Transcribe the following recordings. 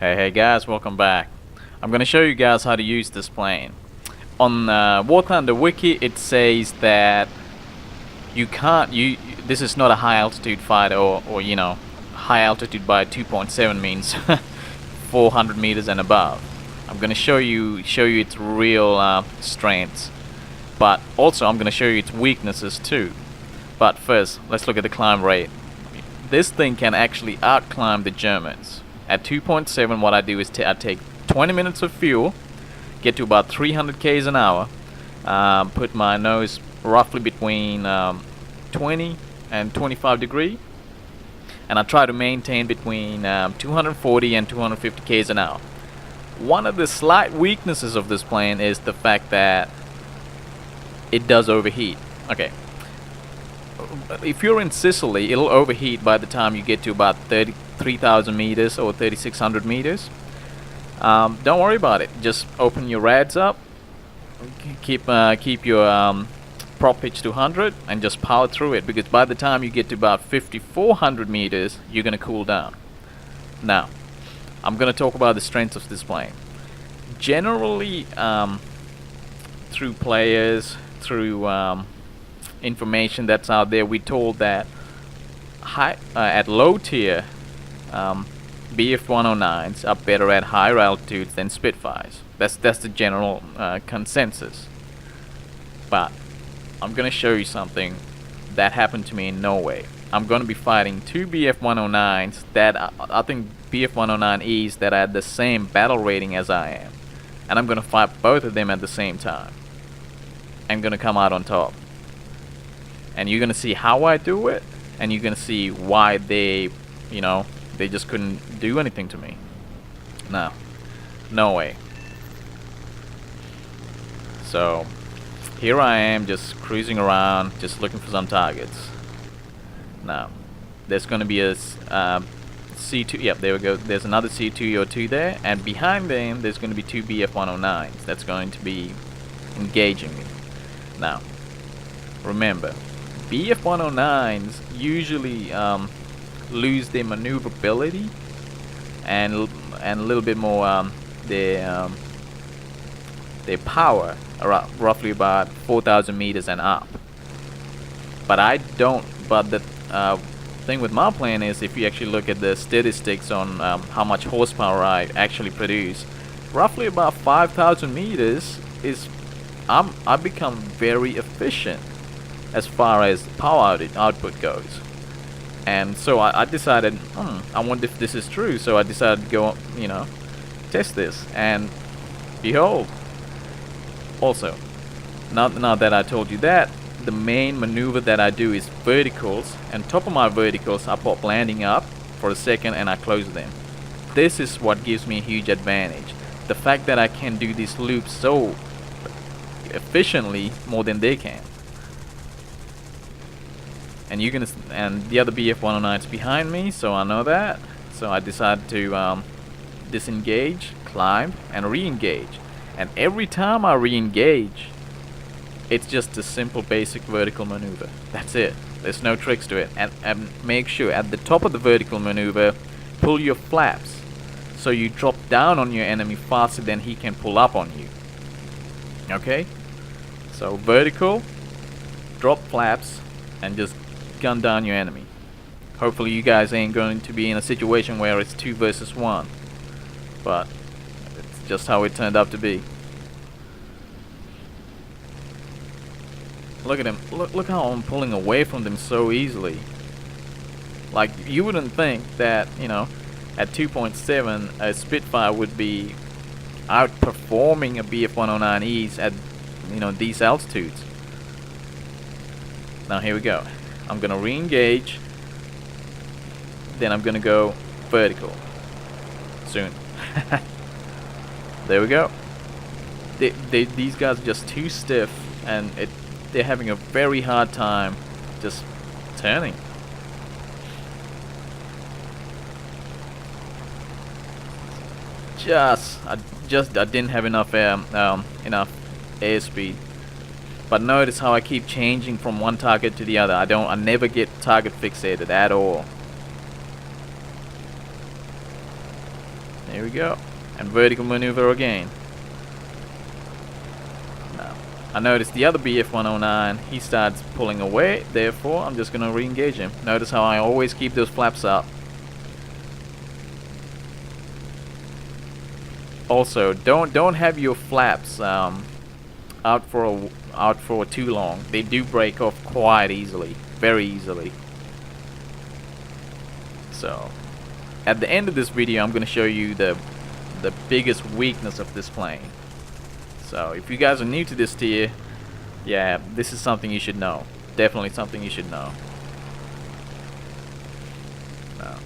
Hey guys, welcome back. I'm gonna show you guys how to use this plane. On War Thunder Wiki, it says that you can't. This is not a high altitude fighter, or high altitude by 2.7 means 400 meters and above. I'm gonna show you its real strengths, but also I'm gonna show you its weaknesses too. But first, let's look at the climb rate. This thing can actually outclimb the Germans. At 2.7, what I do is I take 20 minutes of fuel, get to about 300 k's an hour, put my nose roughly between 20 and 25 degree, and I try to maintain between 240 and 250 k's an hour. One of the slight weaknesses of this plane is the fact that it does overheat. Okay. If you're in Sicily, it'll overheat by the time you get to about 3,000 meters or 3,600 meters. Don't worry about it. Just open your rads up, keep your prop pitch to 100, and just power through it. Because by the time you get to about 5,400 meters, you're gonna cool down. Now, I'm gonna talk about the strengths of this plane. Generally, through players, through information that's out there, we're told that at low tier BF-109s are better at higher altitudes than Spitfires. That's the general consensus. But I'm gonna show you something that happened to me in Norway. I'm gonna be fighting two BF-109s that I think BF-109Es that are at the same battle rating as I am, and I'm gonna fight both of them at the same time. I'm gonna come out on top. And you're gonna see how I do it, and you're gonna see why they just couldn't do anything to me. No way. So here I am, just cruising around, just looking for some targets. Now there's gonna be a C2. Yep, there we go. There's another C2 or 2 there, and behind them there's gonna be two BF-109s that's going to be engaging me. Now remember, BF-109s usually lose their maneuverability and a little bit more their power, roughly about 4,000 meters and up. But I don't. But the thing with my plane is, if you actually look at the statistics on how much horsepower I actually produce, roughly about 5,000 meters is I become very efficient as far as power output goes. And so I decided, I wonder if this is true. So I decided to go, test this, and behold. Also, now that I told you that, the main maneuver that I do is verticals, and top of my verticals I pop landing up for a second and I close them. This is what gives me a huge advantage. The fact that I can do these loops so efficiently, more than they can. And the other BF-109 is behind me, so I know that. So I decided to disengage, climb, and re-engage. And every time I re-engage, it's just a simple basic vertical maneuver. That's it. There's no tricks to it. And make sure at the top of the vertical maneuver, pull your flaps, so you drop down on your enemy faster than he can pull up on you. Okay? So vertical, drop flaps, and just gun down your enemy. Hopefully you guys ain't going to be in a situation where it's 2 versus 1, but it's just how it turned out to be. Look at him. Look how I'm pulling away from them so easily. Like, you wouldn't think that, at 2.7 a Spitfire would be outperforming a BF-109Es at these altitudes. Now here we go. I'm gonna re-engage, then I'm gonna go vertical soon. There we go. These guys are just too stiff, and they're having a very hard time just turning. I didn't have enough airspeed. But notice how I keep changing from one target to the other. I never get target fixated at all. There we go. And vertical maneuver again. Now, I noticed the other BF-109, he starts pulling away, therefore I'm just gonna re-engage him. Notice how I always keep those flaps up. Also, don't have your flaps out for too long. They do break off quite easily, very easily. So, at the end of this video, I'm gonna show you the biggest weakness of this plane. So, if you guys are new to this tier, yeah, this is something you should know. Definitely something you should know. Now,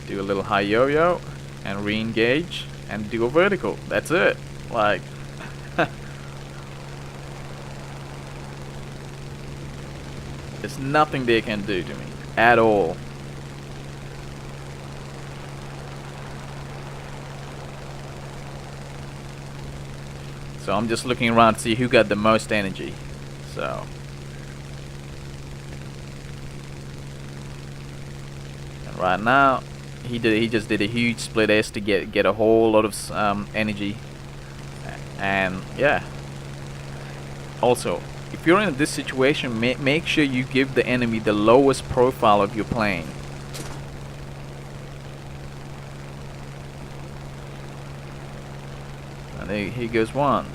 do a little high yo-yo and re-engage and do a vertical. That's it. Like, there's nothing they can do to me at all. So I'm just looking around to see who got the most energy. So, and right now he just did a huge split S to get a whole lot of energy. And yeah, also if you're in this situation, make sure you give the enemy the lowest profile of your plane. And there, here goes one.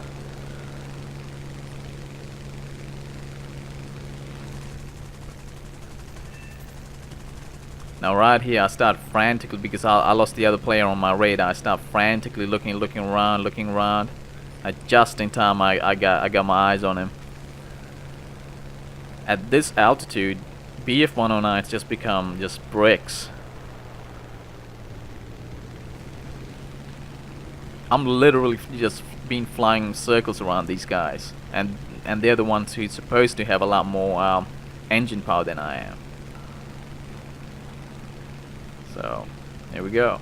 Now right here I start frantically, because I lost the other player on my radar. I start frantically looking around. Just in time I got my eyes on him. At this altitude, BF-109s just become just bricks. I'm literally just been flying circles around these guys, and they're the ones who's supposed to have a lot more engine power than I am. So, here we go.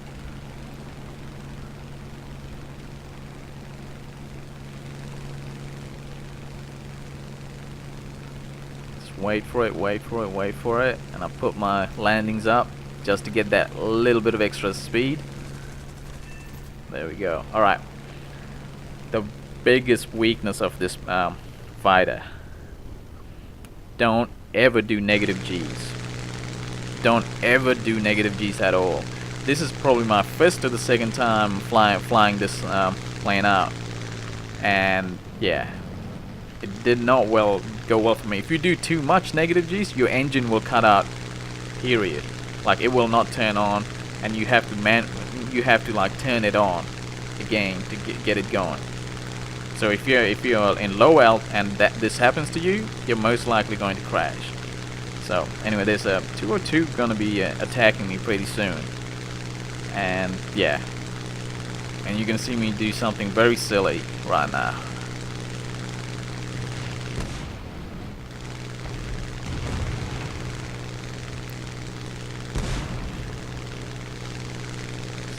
Just wait for it, and I put my landings up just to get that little bit of extra speed. There we go. Alright. The biggest weakness of this fighter. Don't ever do negative G's. Don't ever do negative G's at all. This is probably my first or the second time flying this plane out, and yeah, it did not go well for me. If you do too much negative G's, your engine will cut out. Period. Like, it will not turn on, and you have to like turn it on again to get it going. So if you're in low alt and this happens to you, you're most likely going to crash. So anyway, there's a 202 gonna be attacking me pretty soon, and yeah, and you're gonna see me do something very silly right now.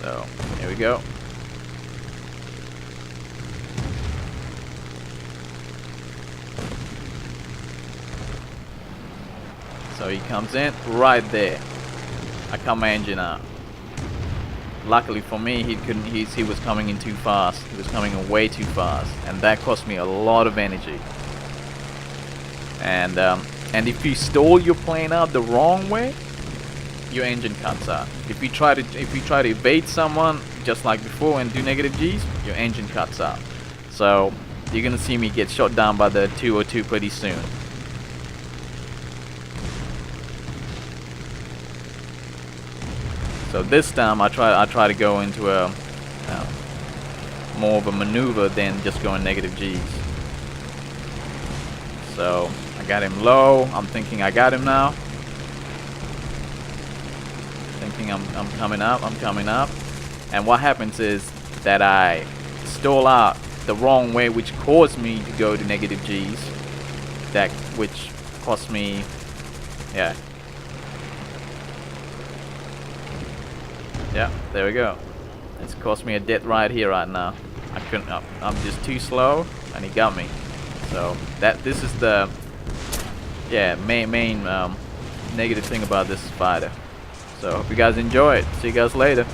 So here we go. So he comes in right there. I cut my engine out. Luckily for me, he was coming in too fast. He was coming in way too fast, and that cost me a lot of energy. And if you stall your plane out the wrong way, your engine cuts out. If you try to evade someone just like before and do negative G's, your engine cuts out. So you're gonna see me get shot down by the 202 pretty soon. So this time I try to go into a more of a maneuver than just going negative G's. So I got him low. I'm thinking I got him now. Thinking I'm coming up. And what happens is that I stall out the wrong way, which caused me to go to negative G's. Which cost me, yeah. Yeah, there we go. It's cost me a death right here, right now. I couldn't. I'm just too slow, and he got me. So this is the main negative thing about this fighter. So hope you guys enjoy it. See you guys later.